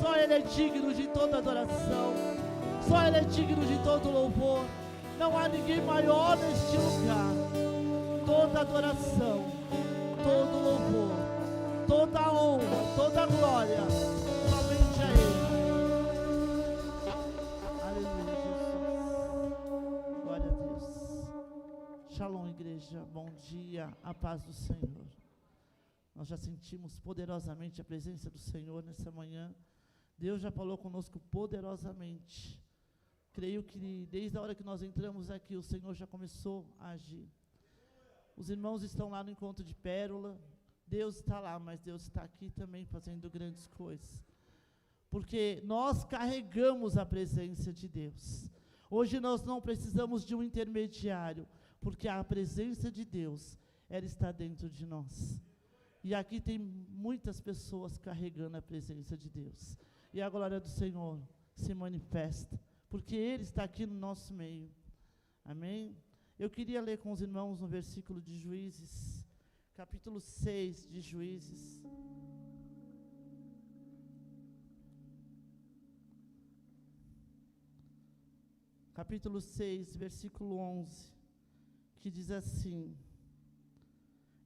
Só Ele é digno de toda adoração. Só Ele é digno de todo louvor. Não há ninguém maior neste lugar. Toda adoração, todo louvor, toda honra, toda glória, somente a Ele. Aleluia, Jesus. Glória a Deus. Shalom, igreja. Bom dia, a paz do Senhor. Nós já sentimos poderosamente a presença do Senhor nessa manhã. Deus já falou conosco poderosamente. Creio que desde a hora que nós entramos aqui, o Senhor já começou a agir. Os irmãos estão lá no encontro de Pérola. Deus está lá, mas Deus está aqui também fazendo grandes coisas. Porque nós carregamos a presença de Deus. Hoje nós não precisamos de um intermediário, porque a presença de Deus, ela está dentro de nós. E aqui tem muitas pessoas carregando a presença de Deus. E a glória do Senhor se manifesta, porque Ele está aqui no nosso meio. Amém? Eu queria ler com os irmãos no versículo de Juízes, capítulo 6 de Juízes. Capítulo 6, versículo 11, que diz assim: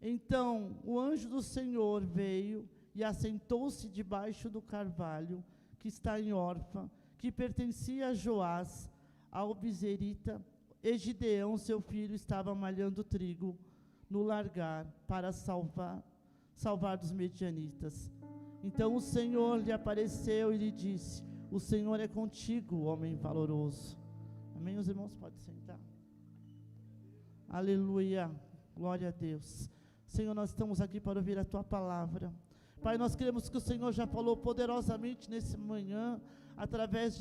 Então o anjo do Senhor veio e assentou-se debaixo do carvalho que está em Orfa, que pertencia a Joás, ao Bizerita, e Gideão, seu filho, estava malhando trigo no largar para salvar dos medianitas. Então o Senhor lhe apareceu e lhe disse: O Senhor é contigo, homem valoroso. Amém? Os irmãos podem sentar. Aleluia, glória a Deus. Senhor, nós estamos aqui para ouvir a Tua palavra. Pai, nós queremos que o Senhor já falou poderosamente nesse manhã, através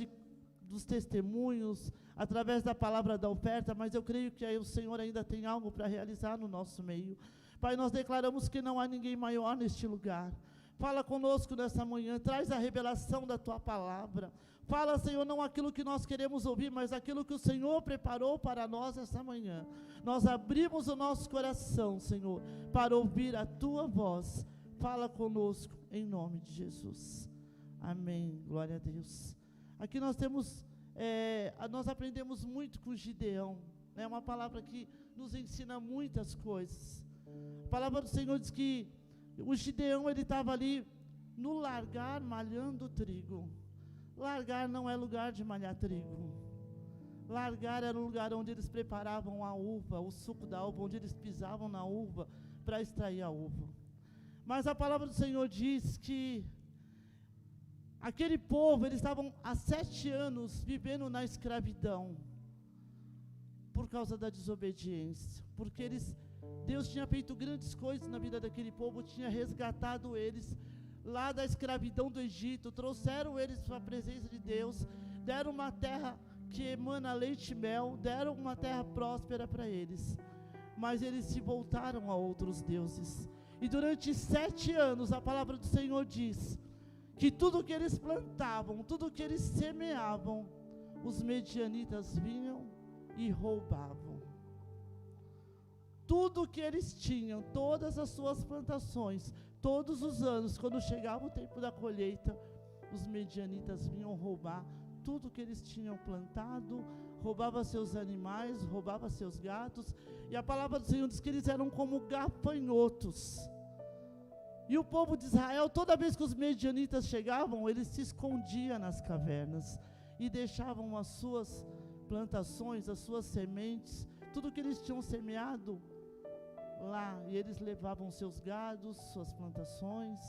dos testemunhos, através da palavra da oferta, mas eu creio que aí o Senhor ainda tem algo para realizar no nosso meio. Pai, nós declaramos que não há ninguém maior neste lugar. Fala conosco nessa manhã, traz a revelação da Tua palavra. Fala, Senhor, não aquilo que nós queremos ouvir, mas aquilo que o Senhor preparou para nós essa manhã. Nós abrimos o nosso coração, Senhor, para ouvir a Tua voz. Fala conosco, em nome de Jesus. Amém, glória a Deus. Aqui nós nós aprendemos muito com Gideão, né? Uma palavra que nos ensina muitas coisas. A palavra do Senhor diz que o Gideão, ele estava ali no largar, malhando trigo. Largar não é lugar de malhar trigo. Largar era o lugar onde eles preparavam a uva, o suco da uva, onde eles pisavam na uva para extrair a uva. Mas a palavra do Senhor diz que aquele povo, eles estavam há 7 anos vivendo na escravidão, por causa da desobediência, porque Deus tinha feito grandes coisas na vida daquele povo, tinha resgatado eles lá da escravidão do Egito, trouxeram eles para a presença de Deus, deram uma terra que emana leite e mel, deram uma terra próspera para eles, mas eles se voltaram a outros deuses, e durante 7 anos, a palavra do Senhor diz, que tudo que eles plantavam, tudo que eles semeavam, os medianitas vinham e roubavam. Tudo que eles tinham, todas as suas plantações, todos os anos, quando chegava o tempo da colheita, os medianitas vinham roubar tudo que eles tinham plantado, roubava seus animais, roubava seus gatos, e a palavra do Senhor diz que eles eram como gafanhotos. E o povo de Israel, toda vez que os medianitas chegavam, eles se escondiam nas cavernas e deixavam as suas plantações, as suas sementes, tudo que eles tinham semeado lá, e eles levavam seus gados, suas plantações,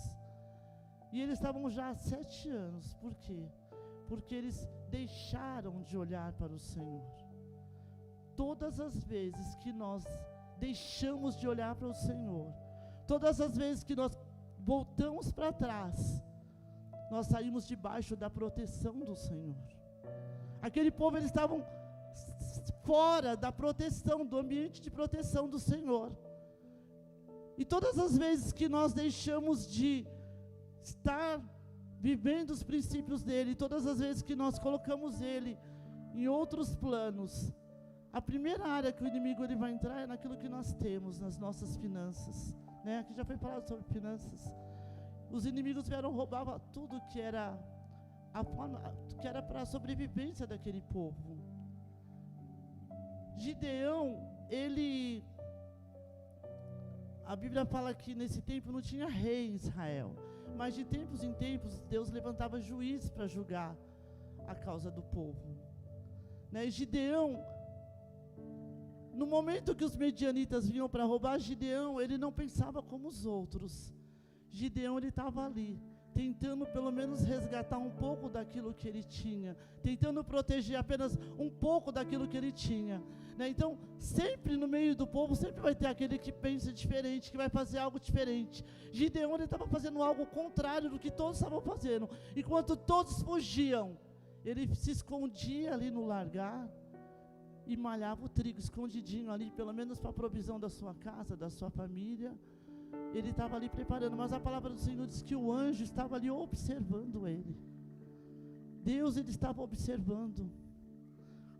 e eles estavam já há 7 anos. Por quê? Porque eles deixaram de olhar para o Senhor. Todas as vezes que nós deixamos de olhar para o Senhor, todas as vezes que nós voltamos para trás, nós saímos debaixo da proteção do Senhor. Aquele povo, eles estavam fora da proteção, do ambiente de proteção do Senhor. E todas as vezes que nós deixamos de estar vivendo os princípios dele, todas as vezes que nós colocamos ele em outros planos, a primeira área que o inimigo ele vai entrar é naquilo que nós temos, nas nossas finanças, né? Aqui já foi falado sobre finanças. Os inimigos vieram roubar tudo que era a forma que era para a sobrevivência daquele povo. Gideão, a Bíblia fala que nesse tempo não tinha rei em Israel, mas de tempos em tempos Deus levantava juízes para julgar a causa do povo, né? E Gideão, no momento que os medianitas vinham para roubar, Gideão, ele não pensava como os outros. Gideão, ele estava ali, tentando pelo menos resgatar um pouco daquilo que ele tinha, tentando proteger apenas um pouco daquilo que ele tinha, né? Então, sempre no meio do povo, sempre vai ter aquele que pensa diferente, que vai fazer algo diferente. Gideão, ele estava fazendo algo contrário do que todos estavam fazendo. Enquanto todos fugiam, ele se escondia ali no largar e malhava o trigo, escondidinho ali, pelo menos para a provisão da sua casa, da sua família. Ele estava ali preparando, mas a palavra do Senhor diz que o anjo estava ali observando ele. Deus, ele estava observando.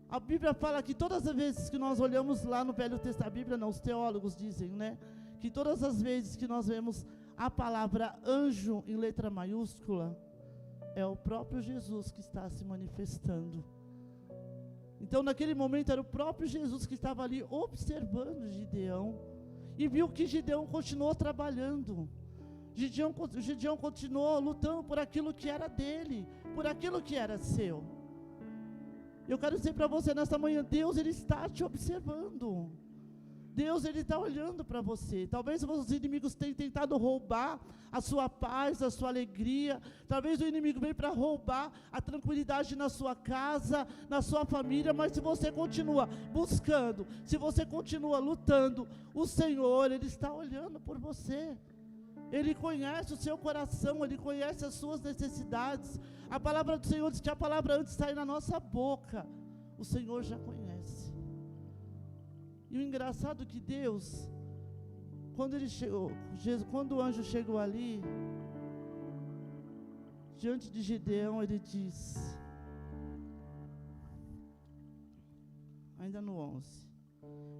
A Bíblia fala que todas as vezes que nós olhamos lá no Velho Testamento, a Bíblia não, os teólogos dizem, né, que todas as vezes que nós vemos a palavra anjo em letra maiúscula, é o próprio Jesus que está se manifestando. Então naquele momento era o próprio Jesus que estava ali observando Gideão, e viu que Gideão continuou trabalhando. Gideão continuou lutando por aquilo que era dele, por aquilo que era seu. Eu quero dizer para você nesta manhã, Deus, ele está te observando. Deus, ele está olhando para você. Talvez os inimigos tenham tentado roubar a sua paz, a sua alegria. Talvez o inimigo venha para roubar a tranquilidade na sua casa, na sua família. Mas se você continua buscando, se você continua lutando, o Senhor, ele está olhando por você. Ele conhece o seu coração, ele conhece as suas necessidades. A palavra do Senhor diz que a palavra antes de sair na nossa boca, o Senhor já conhece. E o engraçado é que Deus, quando o anjo chegou ali, diante de Gideão, ele diz, ainda no 11,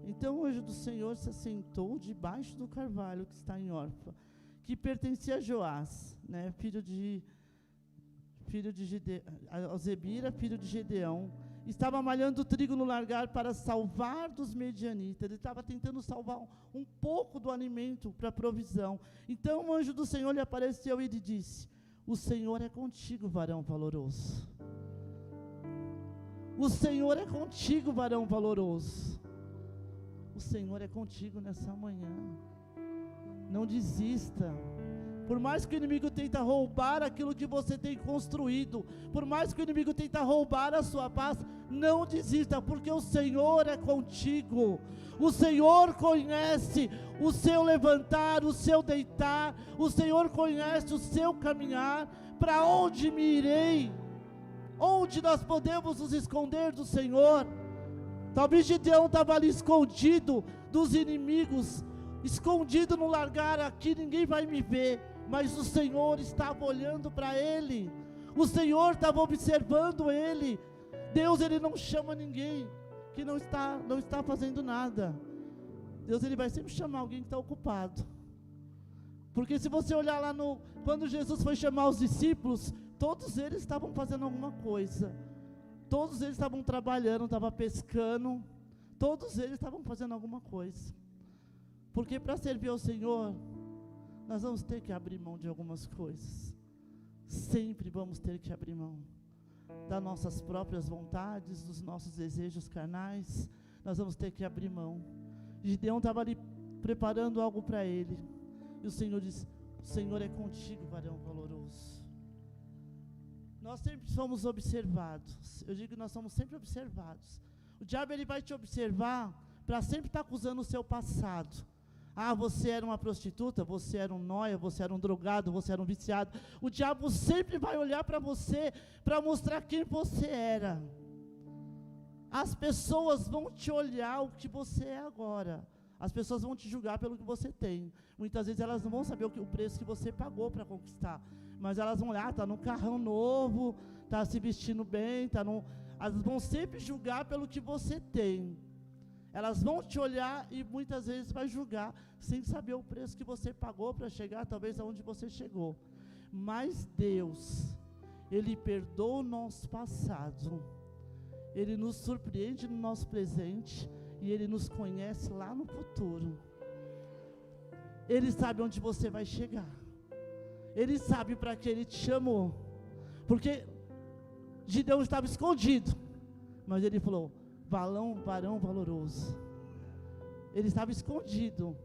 então o anjo do Senhor se assentou debaixo do carvalho que está em Orfa, que pertencia a Joás, né, filho de Zebira, filho de Gideão. Estava malhando trigo no largar para salvar dos medianitas. Ele estava tentando salvar um pouco do alimento para provisão. Então o anjo do Senhor lhe apareceu e lhe disse, o Senhor é contigo, varão valoroso. O Senhor é contigo, varão valoroso. O Senhor é contigo nessa manhã. Não desista. Por mais que o inimigo tenta roubar aquilo que você tem construído, por mais que o inimigo tenta roubar a sua paz, não desista, porque o Senhor é contigo. O Senhor conhece o seu levantar, o seu deitar, o Senhor conhece o seu caminhar. Para onde me irei? Onde nós podemos nos esconder do Senhor? Talvez Gideão estava ali escondido dos inimigos, escondido no largar, aqui ninguém vai me ver. Mas o Senhor estava olhando para ele, o Senhor estava observando ele. Deus, ele não chama ninguém que não está fazendo nada. Deus, ele vai sempre chamar alguém que está ocupado. Porque se você olhar lá quando Jesus foi chamar os discípulos, todos eles estavam fazendo alguma coisa. Todos eles estavam trabalhando, estavam pescando. Todos eles estavam fazendo alguma coisa. Porque para servir ao Senhor, nós vamos ter que abrir mão de algumas coisas. Sempre vamos ter que abrir mão das nossas próprias vontades, dos nossos desejos carnais. Nós vamos ter que abrir mão. Gideão estava ali preparando algo para ele. E o Senhor disse, o Senhor é contigo, varão valoroso. Nós sempre somos observados. Eu digo que nós somos sempre observados. O diabo, ele vai te observar para sempre estar acusando o seu passado. Ah, você era uma prostituta, você era um nóia, você era um drogado, você era um viciado. O diabo sempre vai olhar para você, para mostrar quem você era. As pessoas vão te olhar o que você é agora. As pessoas vão te julgar pelo que você tem. Muitas vezes elas não vão saber o preço que você pagou para conquistar. Mas elas vão olhar, está num carrão novo, está se vestindo bem, elas vão sempre julgar pelo que você tem. Elas vão te olhar e muitas vezes vai julgar, sem saber o preço que você pagou para chegar, talvez aonde você chegou. Mas Deus, Ele perdoa o nosso passado, Ele nos surpreende no nosso presente, e Ele nos conhece lá no futuro. Ele sabe onde você vai chegar, Ele sabe para que Ele te chamou, porque Gideão estava escondido, mas Ele falou, varão valoroso. Ele estava escondido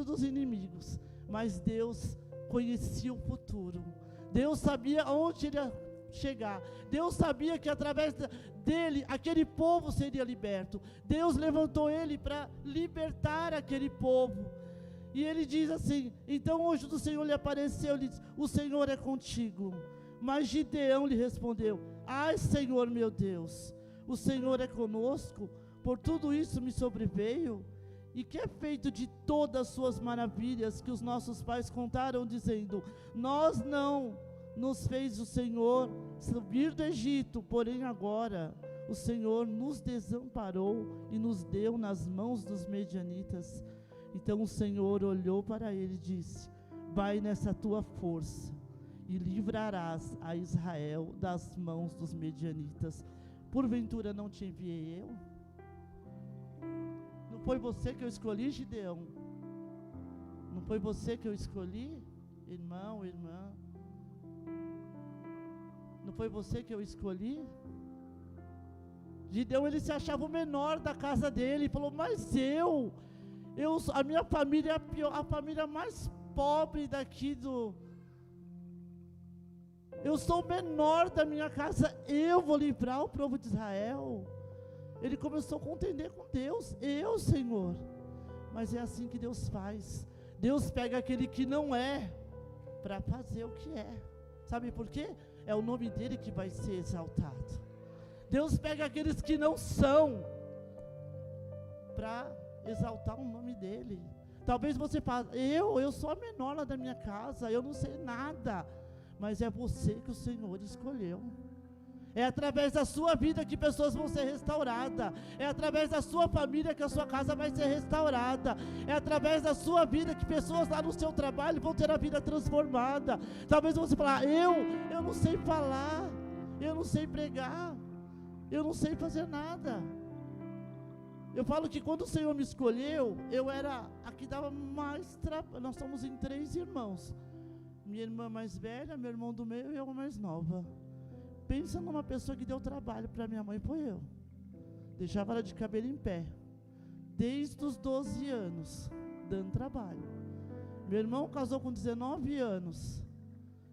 dos inimigos, mas Deus conhecia o futuro. Deus sabia onde ele ia chegar. Deus sabia que através dele, aquele povo seria liberto. Deus levantou ele para libertar aquele povo. E ele diz assim, então o anjo do Senhor lhe apareceu, ele disse, o Senhor é contigo. Mas Gideão lhe respondeu, ai Senhor meu Deus, o Senhor é conosco, por tudo isso me sobreveio. E que é feito de todas as suas maravilhas que os nossos pais contaram, dizendo, nós não nos fez o Senhor subir do Egito, porém agora o Senhor nos desamparou e nos deu nas mãos dos medianitas. Então o Senhor olhou para ele e disse, vai nessa tua força e livrarás a Israel das mãos dos medianitas. Porventura não te enviei eu? Não foi você que eu escolhi, Gideão? Não foi você que eu escolhi, irmão, irmã? Não foi você que eu escolhi? Gideão, ele se achava o menor da casa dele, e falou, mas a minha família é a família mais pobre daqui eu sou o menor da minha casa, eu vou livrar o povo de Israel. Ele começou a contender com Deus, Senhor. Mas é assim que Deus faz. Deus pega aquele que não é, para fazer o que é. Sabe por quê? É o nome dele que vai ser exaltado. Deus pega aqueles que não são, para exaltar o nome dele. Talvez você fale, eu sou a menor lá da minha casa, eu não sei nada. Mas é você que o Senhor escolheu. É através da sua vida que pessoas vão ser restauradas. É através da sua família que a sua casa vai ser restaurada. É através da sua vida que pessoas lá no seu trabalho vão ter a vida transformada. Talvez você fale, eu não sei falar, eu não sei pregar, eu não sei fazer nada. Eu falo que quando o Senhor me escolheu, eu era a que dava mais trabalho. Nós somos em 3 irmãos. Minha irmã mais velha, meu irmão do meio e eu mais nova. Pensa numa pessoa que deu trabalho para minha mãe, foi eu. Deixava ela de cabelo em pé, desde os 12 anos, dando trabalho. Meu irmão casou com 19 anos.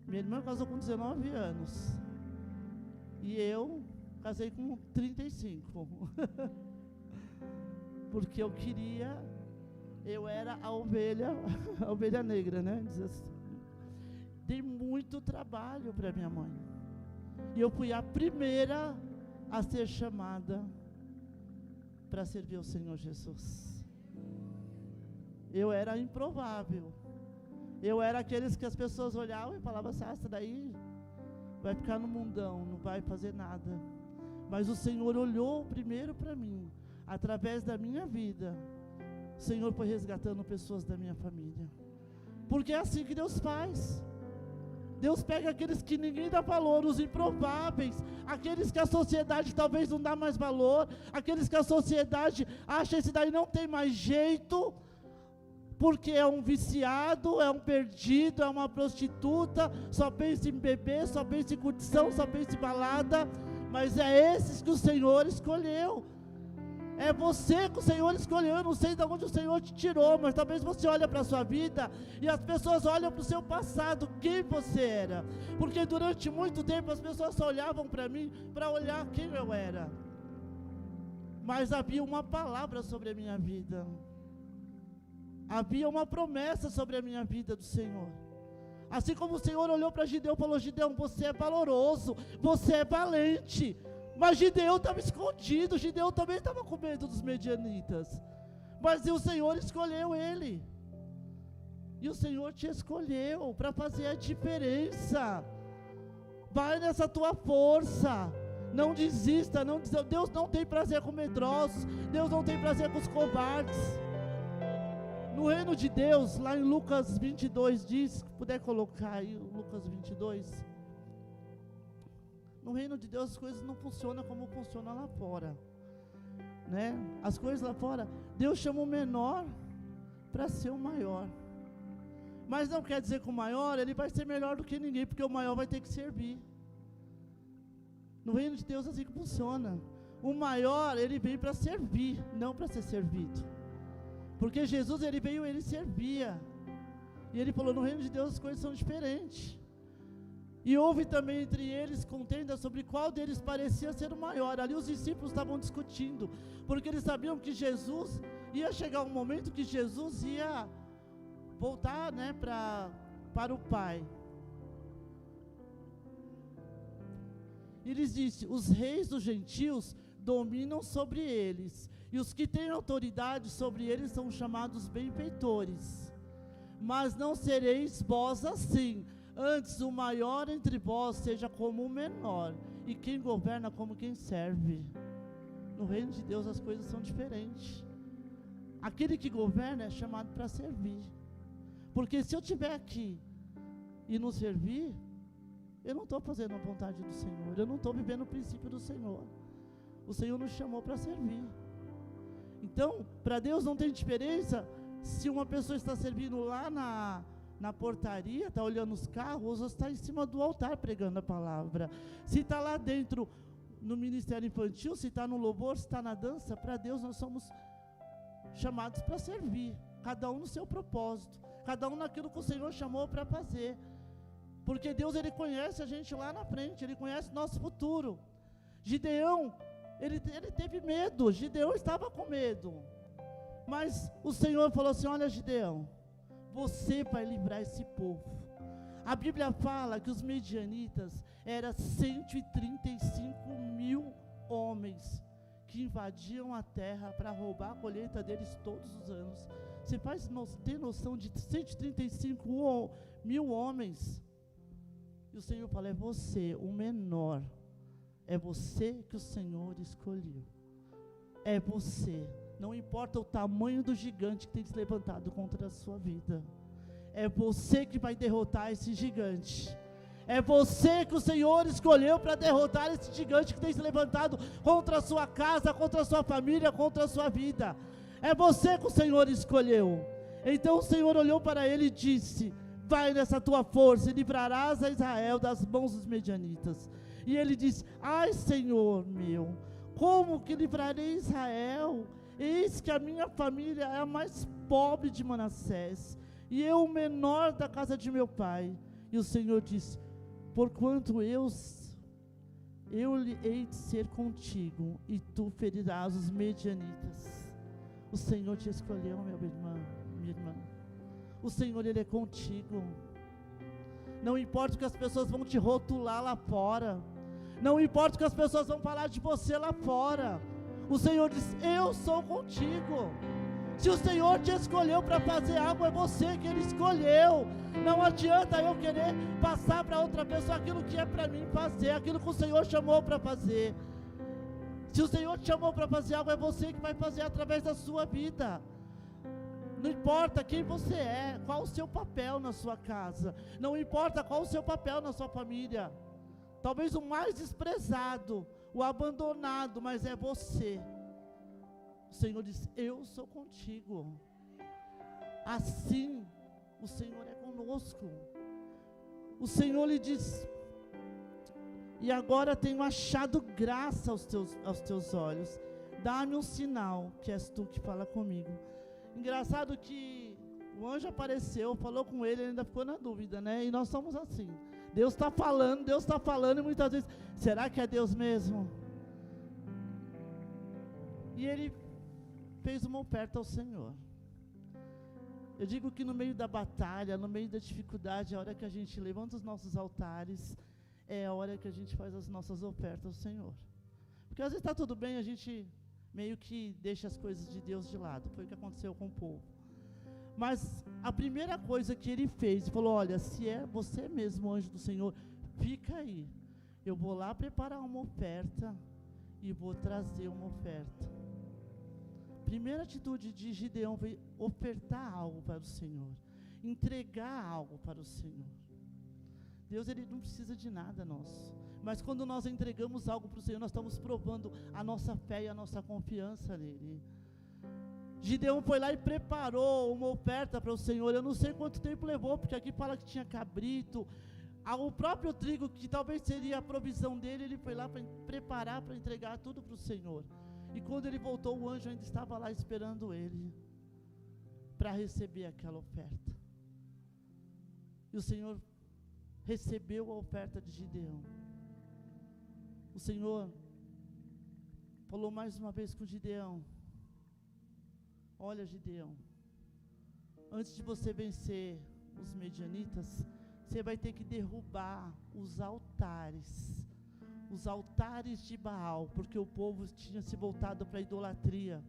Minha irmã casou com 19 anos. E eu casei com 35. Porque eu era a ovelha negra, né? Diz assim. Dei muito trabalho para minha mãe. E eu fui a primeira a ser chamada para servir o Senhor Jesus. Eu era improvável. Eu era aqueles que as pessoas olhavam e falavam assim, essa daí vai ficar no mundão, não vai fazer nada. Mas o Senhor olhou primeiro para mim. Através da minha vida, o Senhor foi resgatando pessoas da minha família. Porque é assim que Deus faz. Deus pega aqueles que ninguém dá valor, os improváveis, aqueles que a sociedade talvez não dá mais valor, aqueles que a sociedade acha esse daí não tem mais jeito, porque é um viciado, é um perdido, é uma prostituta, só pensa em beber, só pensa em curtição, só pensa em balada, mas é esses que o Senhor escolheu. É você que o Senhor escolheu. Eu não sei de onde o Senhor te tirou, mas talvez você olhe para a sua vida e as pessoas olham para o seu passado, quem você era. Porque durante muito tempo as pessoas só olhavam para mim para olhar quem eu era. Mas havia uma palavra sobre a minha vida. Havia uma promessa sobre a minha vida do Senhor. Assim como o Senhor olhou para Gideão e falou, Gideão, você é valoroso, você é valente. Mas Gideão estava escondido, Gideão também estava com medo dos medianitas. Mas o Senhor escolheu ele. E o Senhor te escolheu para fazer a diferença. Vai nessa tua força. Não desista, Deus não tem prazer com medrosos, Deus não tem prazer com os covardes. No reino de Deus, lá em Lucas 22 diz, se puder colocar aí Lucas 22. No reino de Deus as coisas não funcionam como funcionam lá fora, né? As coisas lá fora, Deus chama o menor para ser o maior. Mas não quer dizer que o maior, ele vai ser melhor do que ninguém, porque o maior vai ter que servir. No reino de Deus é assim que funciona. O maior, ele veio para servir, não para ser servido. Porque Jesus, ele veio, ele servia. E ele falou, no reino de Deus as coisas são diferentes. E houve também entre eles contenda sobre qual deles parecia ser o maior. Ali os discípulos estavam discutindo, porque eles sabiam que Jesus, ia chegar um momento que Jesus ia voltar, né, para o Pai. E eles disse, os reis dos gentios dominam sobre eles, e os que têm autoridade sobre eles são chamados benfeitores. Mas não sereis vós assim. Antes o maior entre vós seja como o menor, e quem governa como quem serve. No reino de Deus as coisas são diferentes. Aquele que governa é chamado para servir. Porque se eu estiver aqui e não servir, eu não estou fazendo a vontade do Senhor, eu não estou vivendo o princípio do Senhor. O Senhor nos chamou para servir. Então, para Deus não tem diferença se uma pessoa está servindo lá na portaria, está olhando os carros, ou está em cima do altar pregando a palavra. Se está lá dentro no ministério infantil, se está no louvor, se está na dança, para Deus nós somos chamados para servir, cada um no seu propósito, cada um naquilo que o Senhor chamou para fazer. Porque Deus, ele conhece a gente lá na frente, ele conhece nosso futuro. Gideão, ele teve medo, Gideão estava com medo. Mas o Senhor falou assim, olha Gideão, você vai livrar esse povo. A Bíblia fala que os medianitas eram 135 mil homens que invadiam a terra para roubar a colheita deles todos os anos. Você tem noção de 135 mil homens? E o Senhor fala, é você, o menor. É você que o Senhor escolheu. É você. Não importa o tamanho do gigante que tem se levantado contra a sua vida. É você que vai derrotar esse gigante. É você que o Senhor escolheu para derrotar esse gigante que tem se levantado contra a sua casa, contra a sua família, contra a sua vida. É você que o Senhor escolheu. Então o Senhor olhou para ele e disse, vai nessa tua força e livrarás a Israel das mãos dos medianitas. E ele disse, ai Senhor meu, como que livrarei Israel? Eis que a minha família é a mais pobre de Manassés, e eu o menor da casa de meu pai. E o Senhor disse, porquanto eu lhe hei de ser contigo, e tu ferirás os medianitas. O Senhor te escolheu, meu irmão, minha irmã. O Senhor, ele é contigo. Não importa o que as pessoas vão te rotular lá fora, não importa o que as pessoas vão falar de você lá fora. O Senhor diz, eu sou contigo. Se o Senhor te escolheu para fazer algo, é você que Ele escolheu. Não adianta eu querer passar para outra pessoa aquilo que é para mim fazer, aquilo que o Senhor chamou para fazer. Se o Senhor te chamou para fazer algo, é você que vai fazer através da sua vida. Não importa quem você é, qual o seu papel na sua casa, não importa qual o seu papel na sua família. Talvez o mais desprezado, o abandonado, mas é você. O Senhor diz, eu sou contigo. Assim, o Senhor é conosco. O Senhor lhe diz, e agora tenho achado graça aos teus olhos. Dá-me um sinal, que és tu que fala comigo. Engraçado que o anjo apareceu, falou com ele ainda ficou na dúvida, né? E nós somos assim. Deus está falando, e muitas vezes, será que é Deus mesmo? E ele fez uma oferta ao Senhor. Eu digo que no meio da batalha, no meio da dificuldade, é a hora que a gente levanta os nossos altares, é a hora que a gente faz as nossas ofertas ao Senhor. Porque às vezes está tudo bem, a gente meio que deixa as coisas de Deus de lado. Foi o que aconteceu com o povo. Mas a primeira coisa que ele fez, ele falou, olha, se é você mesmo, anjo do Senhor, fica aí. Eu vou lá preparar uma oferta e vou trazer uma oferta. Primeira atitude de Gideão foi ofertar algo para o Senhor, entregar algo para o Senhor. Deus, Ele não precisa de nada nosso. Mas quando nós entregamos algo para o Senhor, nós estamos provando a nossa fé e a nossa confiança nele. Gideão foi lá e preparou uma oferta para o Senhor. Eu não sei quanto tempo levou, porque aqui fala que tinha cabrito. O próprio trigo, que talvez seria a provisão dele, ele foi lá para preparar, para entregar tudo para o Senhor. E quando ele voltou, o anjo ainda estava lá esperando ele, para receber aquela oferta. E o Senhor recebeu a oferta de Gideão. O Senhor falou mais uma vez com Gideão: olha, Gideão, antes de você vencer os medianitas, você vai ter que derrubar os altares de Baal, porque o povo tinha se voltado para a idolatria.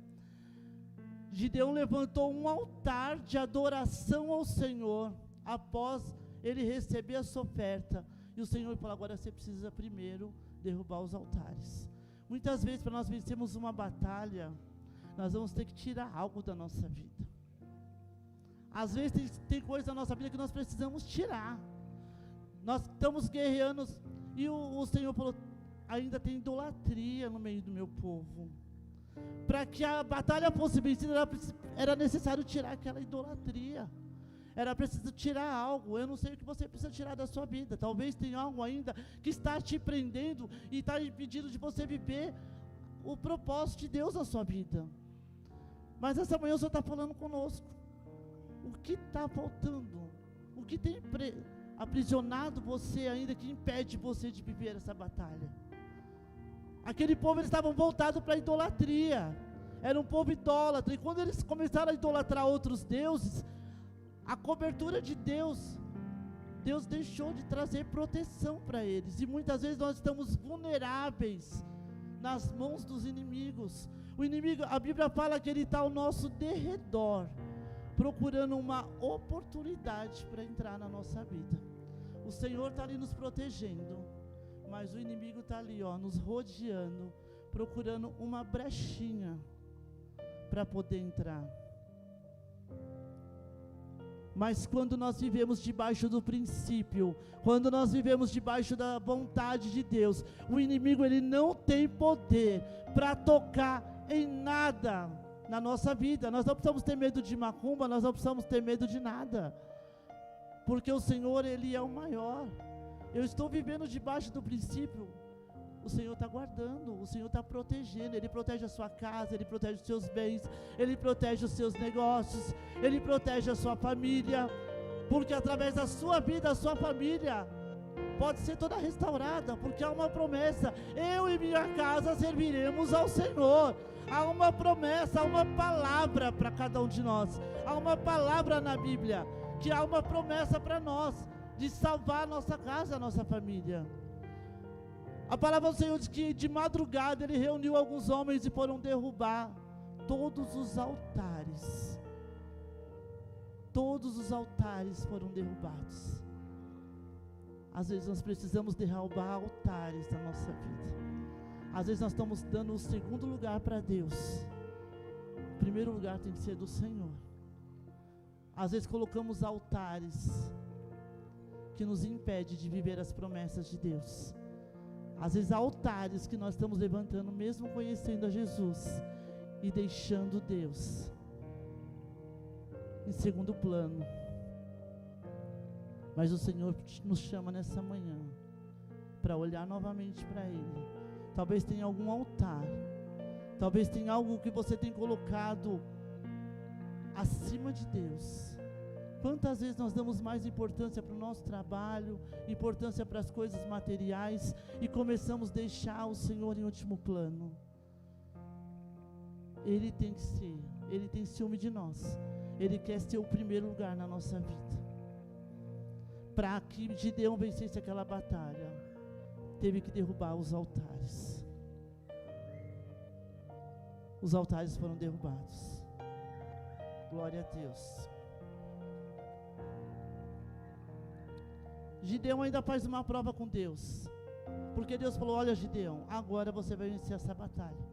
Gideão levantou um altar de adoração ao Senhor, após ele receber a sua oferta. E o Senhor falou: agora você precisa primeiro derrubar os altares. Muitas vezes, para nós vencermos uma batalha, nós vamos ter que tirar algo da nossa vida. Às vezes tem coisas na nossa vida que nós precisamos tirar. Nós estamos guerreando, e o Senhor falou: ainda tem idolatria no meio do meu povo. Para que a batalha fosse vencida, era necessário tirar aquela idolatria. Era preciso tirar algo. Eu não sei o que você precisa tirar da sua vida. Talvez tenha algo ainda que está te prendendo e está impedindo de você viver o propósito de Deus na sua vida. Mas essa manhã o Senhor está falando conosco. O que está faltando? O que tem aprisionado você ainda, que impede você de viver essa batalha? Aquele povo, eles estavam voltados para a idolatria. Era um povo idólatra. E quando eles começaram a idolatrar outros deuses, a cobertura de Deus deixou de trazer proteção para eles. E muitas vezes nós estamos vulneráveis nas mãos dos inimigos. O inimigo, a Bíblia fala que ele está ao nosso derredor, procurando uma oportunidade para entrar na nossa vida. O Senhor está ali nos protegendo, mas o inimigo está ali, nos rodeando, procurando uma brechinha para poder entrar. Mas quando nós vivemos debaixo do princípio, quando nós vivemos debaixo da vontade de Deus, o inimigo, ele não tem poder para tocar em nada na nossa vida. Nós não precisamos ter medo de macumba, nós não precisamos ter medo de nada, porque o Senhor, Ele é o maior. Eu estou vivendo debaixo do princípio, o Senhor está guardando, o Senhor está protegendo. Ele protege a sua casa, Ele protege os seus bens, Ele protege os seus negócios, Ele protege a sua família, porque através da sua vida, a sua família pode ser toda restaurada, porque há uma promessa: eu e minha casa serviremos ao Senhor. Há uma promessa, há uma palavra para cada um de nós. Há uma palavra na Bíblia, que há uma promessa para nós, de salvar a nossa casa, a nossa família. A palavra do Senhor diz que de madrugada Ele reuniu alguns homens e foram derrubar todos os altares. Todos os altares foram derrubados. Às vezes nós precisamos derrubar altares na nossa vida. Às vezes nós estamos dando o segundo lugar para Deus. O primeiro lugar tem que ser do Senhor. Às vezes colocamos altares que nos impedem de viver as promessas de Deus. Às vezes há altares que nós estamos levantando, mesmo conhecendo a Jesus, e deixando Deus em segundo plano. Mas o Senhor nos chama nessa manhã para olhar novamente para Ele. Talvez tenha algum altar, talvez tenha algo que você tem colocado acima de Deus. Quantas vezes nós damos mais importância para o nosso trabalho, importância para as coisas materiais, e começamos a deixar o Senhor em último plano? Ele tem que ser, Ele tem ciúme de nós, Ele quer ser o primeiro lugar na nossa vida. Para que Gideão vencesse aquela batalha, teve que derrubar os altares. Os altares foram derrubados. Glória a Deus. Gideão ainda faz uma prova com Deus, porque Deus falou: olha, Gideão, agora você vai vencer essa batalha.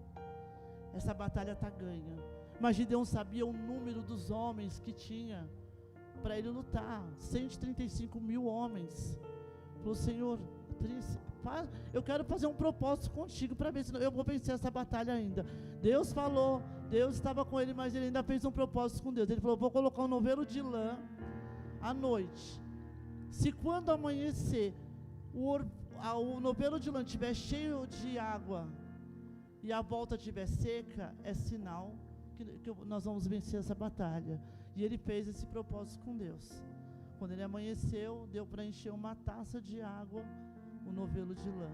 Essa batalha está ganha. Mas Gideão sabia o número dos homens que tinha para ele lutar. 135 mil homens. Falou: Senhor, eu quero fazer um propósito contigo para ver se eu vou vencer essa batalha ainda. Deus falou, Deus estava com ele, mas ele ainda fez um propósito com Deus. Ele falou: vou colocar um novelo de lã à noite. Se quando amanhecer o novelo de lã estiver cheio de água e a volta estiver seca, é sinal que nós vamos vencer essa batalha. E ele fez esse propósito com Deus. Quando ele amanheceu, deu para encher uma taça de água o novelo de lã.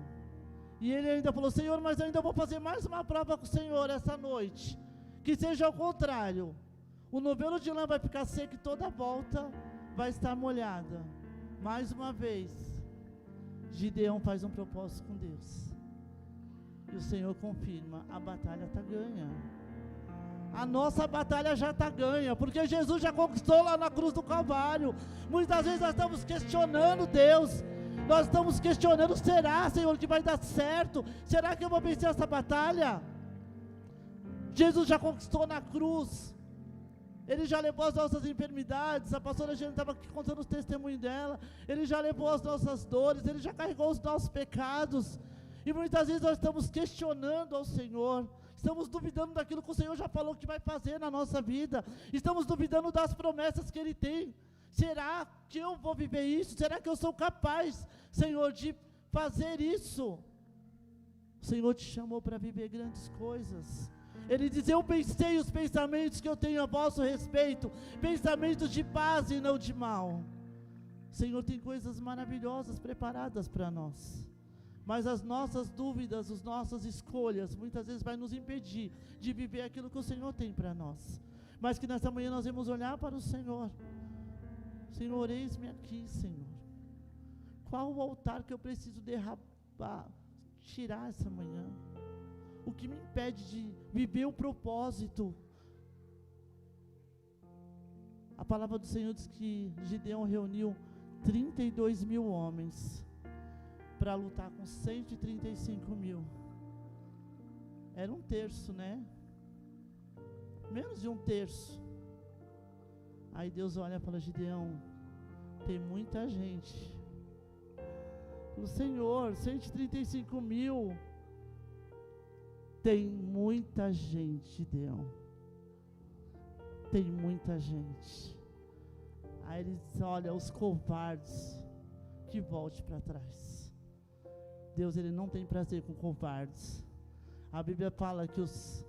E ele ainda falou: Senhor, mas eu ainda vou fazer mais uma prova com o Senhor essa noite, que seja ao contrário, o novelo de lã vai ficar seco e toda a volta vai estar molhada. Mais uma vez, Gideão faz um propósito com Deus, e o Senhor confirma: a batalha está ganha. A nossa batalha já está ganha, porque Jesus já conquistou lá na cruz do Calvário. Muitas vezes nós estamos questionando Deus, nós estamos questionando: será, Senhor, que vai dar certo? Será que eu vou vencer essa batalha? Jesus já conquistou na cruz, Ele já levou as nossas enfermidades. A pastora Jane estava aqui contando os testemunhos dela. Ele já levou as nossas dores, Ele já carregou os nossos pecados. E muitas vezes nós estamos questionando ao Senhor, estamos duvidando daquilo que o Senhor já falou que vai fazer na nossa vida, estamos duvidando das promessas que Ele tem. Será que eu vou viver isso? Será que eu sou capaz, Senhor, de fazer isso? O Senhor te chamou para viver grandes coisas. Ele diz: eu pensei os pensamentos que eu tenho a vosso respeito, pensamentos de paz e não de mal. O Senhor tem coisas maravilhosas preparadas para nós, mas as nossas dúvidas, as nossas escolhas, muitas vezes vai nos impedir de viver aquilo que o Senhor tem para nós. Mas que nessa manhã nós vamos olhar para o Senhor. Senhor, eis-me aqui, Senhor. Qual o altar que eu preciso derrabar, tirar essa manhã? O que me impede de viver o propósito? A palavra do Senhor diz que Gideão reuniu 32 mil homens para lutar com 135 mil. Era um terço, né? Menos de um terço. Aí Deus olha e fala: Gideão, tem muita gente. O Senhor, 135 mil. Tem muita gente, Gideão. Tem muita gente. Aí ele diz: olha, os covardes, que volte para trás. Deus, Ele não tem prazer com covardes. A Bíblia fala que os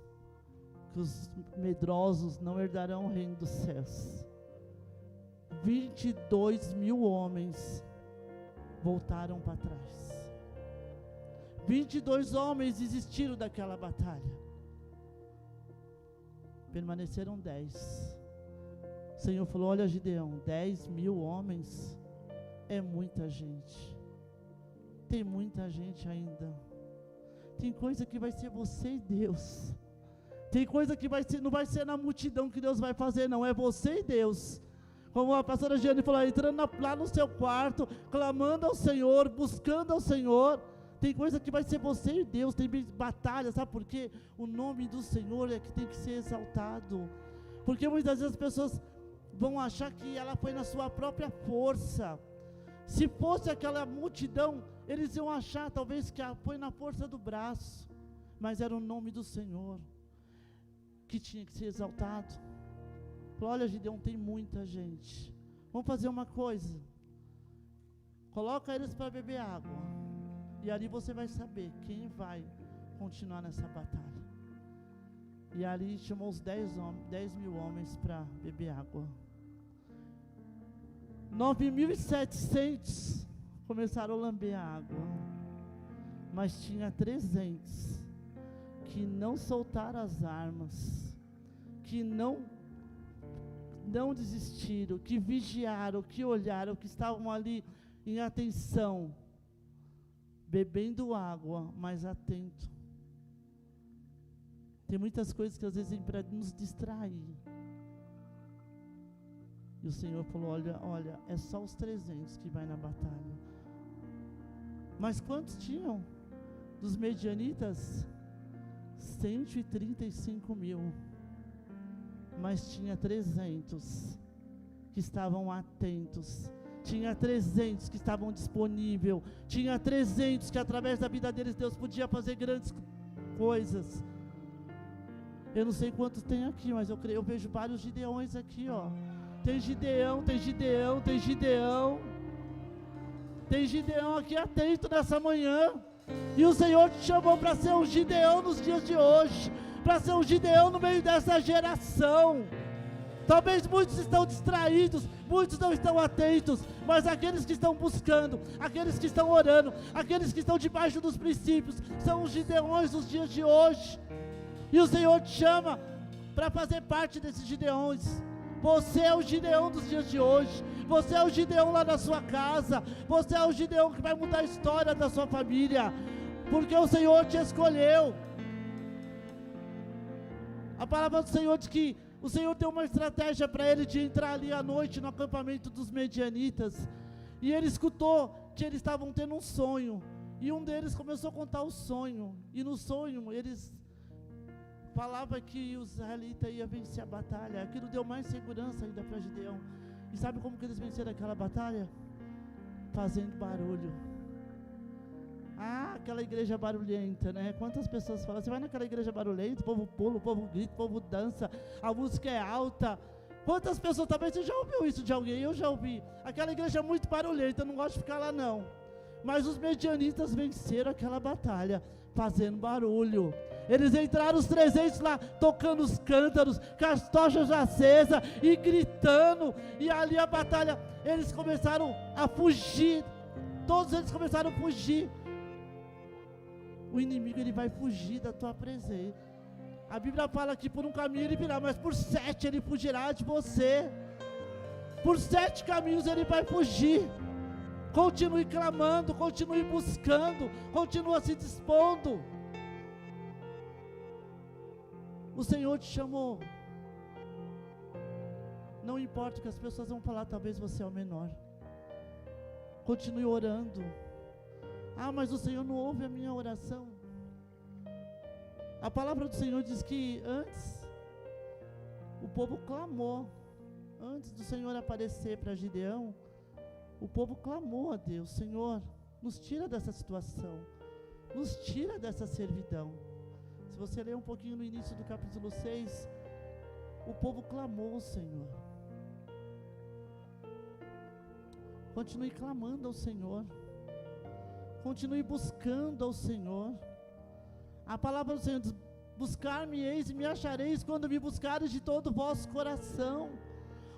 medrosos não herdarão o reino dos céus. 22 mil homens voltaram para trás. 22 homens desistiram daquela batalha. Permaneceram 10. O Senhor falou: olha, Gideão, 10 mil homens é muita gente. Tem muita gente ainda. Tem coisa que vai ser você e Deus. Tem coisa que não vai ser na multidão que Deus vai fazer, não. É você e Deus. Como a pastora Giane falou, entrando lá no seu quarto, clamando ao Senhor, buscando ao Senhor. Tem coisa que vai ser você e Deus. Tem batalha, sabe por quê? O nome do Senhor é que tem que ser exaltado. Porque muitas vezes as pessoas vão achar que ela foi na sua própria força. Se fosse aquela multidão, eles iam achar talvez que foi na força do braço. Mas era o nome do Senhor que tinha que ser exaltado. Olha, Gideão, tem muita gente. Vamos fazer uma coisa. Coloca eles para beber água. E ali você vai saber quem vai continuar nessa batalha. E ali chamou os 10 mil homens para beber água. 9.700 começaram a lamber a água. Mas tinha 300 que não soltaram as armas, que não desistiram, que vigiaram, que olharam, que estavam ali em atenção, bebendo água, mas atento. Tem muitas coisas que às vezes vêm para nos distrair. E o Senhor falou: olha, é só os 300 que vai na batalha. Mas quantos tinham? Dos medianitas? 135 mil. Mas tinha 300 que estavam atentos, tinha 300 que estavam disponíveis, tinha 300 que através da vida deles Deus podia fazer grandes coisas. Eu não sei quantos tem aqui, mas eu vejo vários Gideões aqui, ó. Tem Gideão, tem Gideão, tem Gideão. Tem Gideão aqui atento nessa manhã. E o Senhor te chamou para ser um Gideão nos dias de hoje, para ser um Gideão no meio dessa geração. Talvez muitos estão distraídos, muitos não estão atentos, mas aqueles que estão buscando, aqueles que estão orando, aqueles que estão debaixo dos princípios, são os Gideões dos dias de hoje. E o Senhor te chama para fazer parte desses Gideões. Você é o Gideão dos dias de hoje. Você é o Gideão lá na sua casa. Você é o Gideão que vai mudar a história da sua família, porque o Senhor te escolheu. A palavra do Senhor diz que o Senhor tem uma estratégia para ele de entrar ali à noite no acampamento dos medianitas. E ele escutou que eles estavam tendo um sonho. E um deles começou a contar o sonho. E no sonho eles falava que os israelitas iam vencer a batalha. Aquilo deu mais segurança ainda para Gideão. E sabe como que eles venceram aquela batalha? Fazendo barulho. Aquela igreja barulhenta, né? Quantas pessoas falam, você vai naquela igreja barulhenta, o povo pula, o povo grita, o povo dança, a música é alta. Quantas pessoas, talvez você já ouviu isso de alguém, eu já ouvi. Aquela igreja é muito barulhenta, eu não gosto de ficar lá não. Mas os medianitas venceram aquela batalha, fazendo barulho. Eles entraram os 300 lá, tocando os cântaros, com as tochas acesas e gritando. E ali a batalha, eles começaram a fugir. Todos eles começaram a fugir. O inimigo, ele vai fugir da tua presença. A Bíblia fala que por um caminho ele virá, mas por 7 ele fugirá de você. Por 7 caminhos ele vai fugir. Continue clamando, continue buscando, continue se dispondo. O Senhor te chamou. Não importa o que as pessoas vão falar, talvez você é o menor. Continue orando. Mas o Senhor não ouve a minha oração. A palavra do Senhor diz que antes o povo clamou. Antes do Senhor aparecer para Gideão, o povo clamou a Deus: Senhor, nos tira dessa situação, nos tira dessa servidão. Se você ler um pouquinho no início do capítulo 6, o povo clamou ao Senhor. Continue clamando ao Senhor. Continue buscando ao Senhor. A palavra do Senhor diz: buscar-me-eis e me achareis quando me buscareis de todo o vosso coração.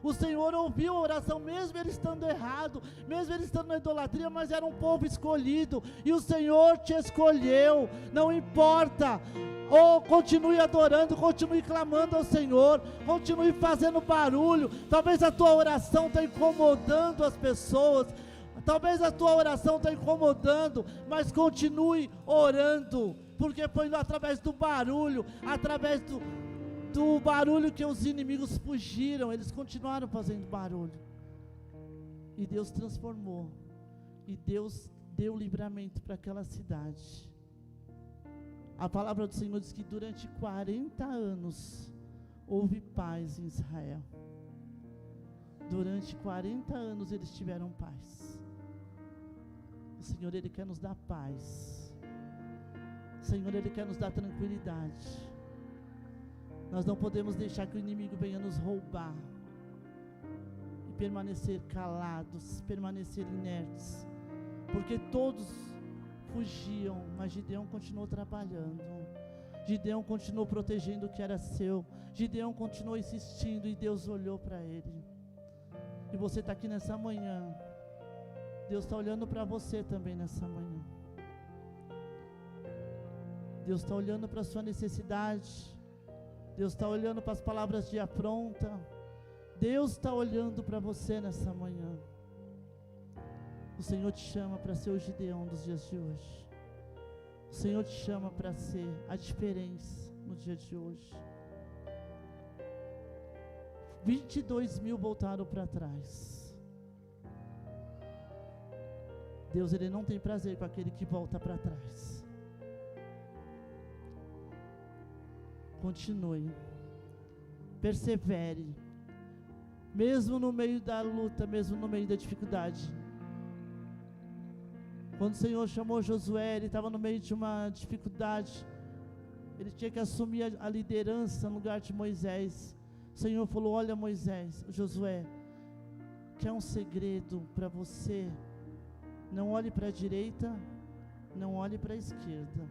O Senhor ouviu a oração, mesmo ele estando errado, mesmo ele estando na idolatria, mas era um povo escolhido, e o Senhor te escolheu. Não importa, continue adorando, continue clamando ao Senhor, continue fazendo barulho. Talvez a tua oração está incomodando as pessoas, talvez a tua oração está incomodando, mas continue orando, porque foi através do barulho, através do barulho que os inimigos fugiram. Eles continuaram fazendo barulho, e Deus transformou, e Deus deu livramento para aquela cidade. A palavra do Senhor diz que durante 40 anos houve paz em Israel. Durante 40 anos eles tiveram paz. O Senhor, Ele quer nos dar paz. O Senhor, Ele quer nos dar tranquilidade. Nós não podemos deixar que o inimigo venha nos roubar e permanecer calados, permanecer inertes, porque todos fugiam, mas Gideão continuou trabalhando. Gideão continuou protegendo o que era seu. Gideão continuou insistindo, e Deus olhou para ele. E você está aqui nessa manhã. Deus está olhando para você também nessa manhã. Deus está olhando para a sua necessidade. Deus está olhando para as palavras de afronta. Deus está olhando para você nessa manhã. O Senhor te chama para ser o Gideão dos dias de hoje. O Senhor te chama para ser a diferença no dia de hoje. 22 mil voltaram para trás. Deus, Ele não tem prazer com aquele que volta para trás. Continue, persevere, mesmo no meio da luta, mesmo no meio da dificuldade. Quando o Senhor chamou Josué, ele estava no meio de uma dificuldade, ele tinha que assumir a liderança no lugar de Moisés. O Senhor falou: olha Moisés, Josué, quer um segredo para você? Não olhe para a direita, não olhe para a esquerda.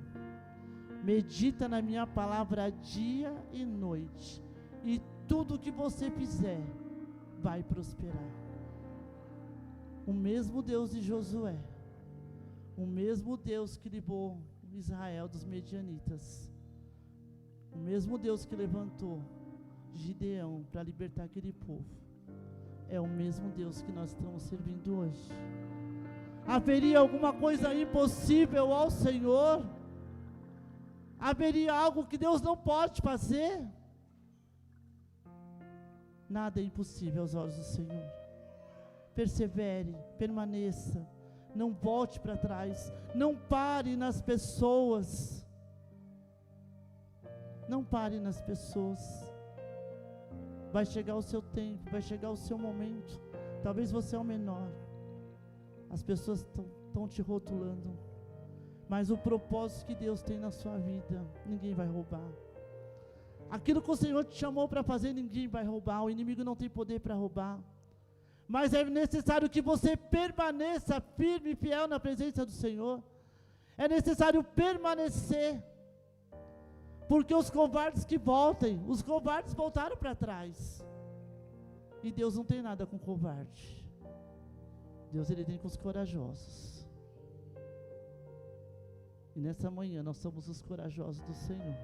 Medita na minha palavra dia e noite, e tudo que você fizer vai prosperar. O mesmo Deus de Josué, o mesmo Deus que livrou Israel dos medianitas, o mesmo Deus que levantou Gideão para libertar aquele povo, é o mesmo Deus que nós estamos servindo hoje. Haveria alguma coisa impossível ao Senhor? Haveria algo que Deus não pode fazer? Nada é impossível aos olhos do Senhor. Persevere, permaneça, não volte para trás, não pare nas pessoas. Não pare nas pessoas. Vai chegar o seu tempo, vai chegar o seu momento. Talvez você é o menor, as pessoas estão te rotulando, mas o propósito que Deus tem na sua vida, ninguém vai roubar. Aquilo que o Senhor te chamou para fazer, ninguém vai roubar. O inimigo não tem poder para roubar. Mas é necessário que você permaneça firme e fiel na presença do Senhor. É necessário permanecer, porque os covardes que voltem, os covardes voltaram para trás, e Deus não tem nada com covarde. Deus, ele tem com os corajosos. E nessa manhã nós somos os corajosos do Senhor.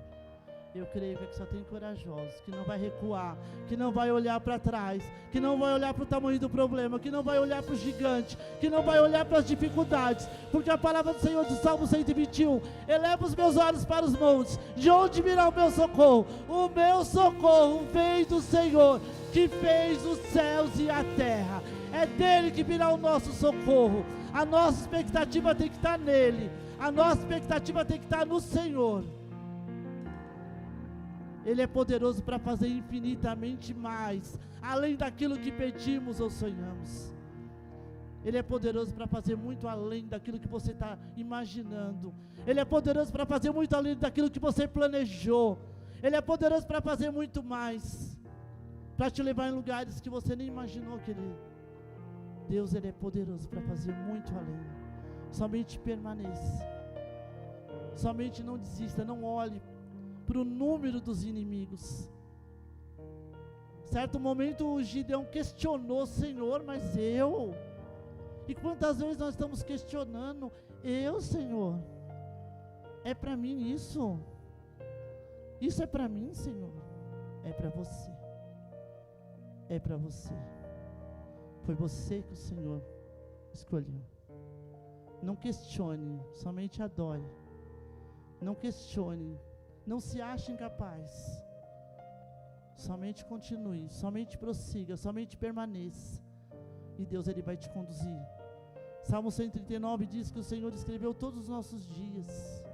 Eu creio que só tem corajosos, que não vai recuar, que não vai olhar para trás, que não vai olhar para o tamanho do problema, que não vai olhar para o gigante, que não vai olhar para as dificuldades, porque a palavra do Senhor do Salmo 121, eleva os meus olhos para os montes, de onde virá o meu socorro? O meu socorro vem do Senhor, que fez os céus e a terra. É dele que virá o nosso socorro. A nossa expectativa tem que estar nele, a nossa expectativa tem que estar no Senhor. Ele é poderoso para fazer infinitamente mais, além daquilo que pedimos ou sonhamos. Ele é poderoso para fazer muito além daquilo que você está imaginando. Ele é poderoso para fazer muito além daquilo que você planejou. Ele é poderoso para fazer muito mais, para te levar em lugares que você nem imaginou que Deus, ele é poderoso para fazer muito além. Somente permaneça. Somente não desista, não olhe para o número dos inimigos. Certo momento o Gideão questionou: Senhor, mas eu? E quantas vezes nós estamos questionando: eu, Senhor? É para mim isso? Isso é para mim, Senhor? É para você. É para você. Foi você que o Senhor escolheu. Não questione, somente adore. Não questione, não se ache incapaz. Somente continue, somente prossiga, somente permaneça. E Deus, ele vai te conduzir. Salmo 139 diz que o Senhor escreveu todos os nossos dias.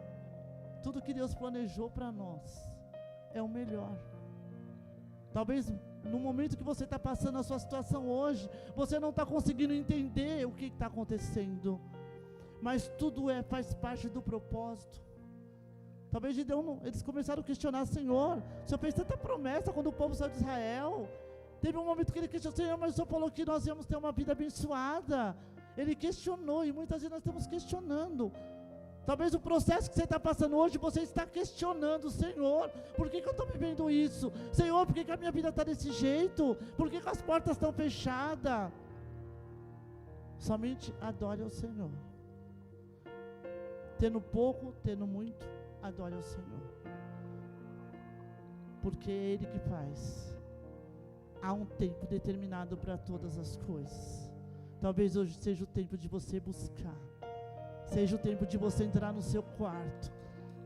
Tudo que Deus planejou para nós é o melhor. Talvez no momento que você está passando a sua situação hoje, você não está conseguindo entender o que está acontecendo, mas tudo faz parte do propósito. Talvez Gideão, eles começaram a questionar: Senhor, o Senhor fez tanta promessa quando o povo saiu de Israel. Teve um momento que ele questionou: Senhor, mas o Senhor falou que nós íamos ter uma vida abençoada. Ele questionou, e muitas vezes nós estamos questionando. Talvez o processo que você está passando hoje, você está questionando: Senhor, por que eu estou vivendo isso? Senhor, por que a minha vida está desse jeito? Por que as portas estão fechadas? Somente adore ao Senhor. Tendo pouco, tendo muito, adore ao Senhor, porque é Ele que faz. Há um tempo determinado para todas as coisas. Talvez hoje seja o tempo de você buscar, seja o tempo de você entrar no seu quarto.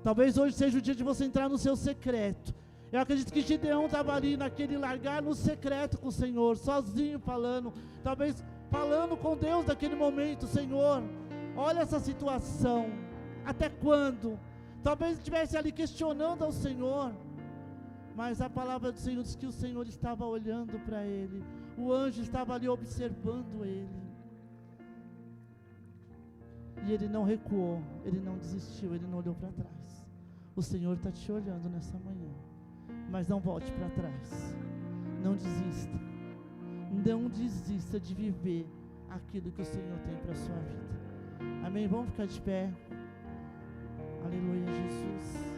Talvez hoje seja o dia de você entrar no seu secreto. Eu acredito que Gideão estava ali naquele largar no secreto com o Senhor, sozinho falando, talvez falando com Deus naquele momento: Senhor, olha essa situação, até quando? Talvez estivesse ali questionando ao Senhor, mas a palavra do Senhor diz que o Senhor estava olhando para ele. O anjo estava ali observando ele. E ele não recuou, ele não desistiu, ele não olhou para trás. O Senhor está te olhando nessa manhã. Mas não volte para trás. Não desista. Não desista de viver aquilo que o Senhor tem para a sua vida. Amém? Vamos ficar de pé. Aleluia, Jesus.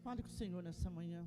Fale com o Senhor nessa manhã.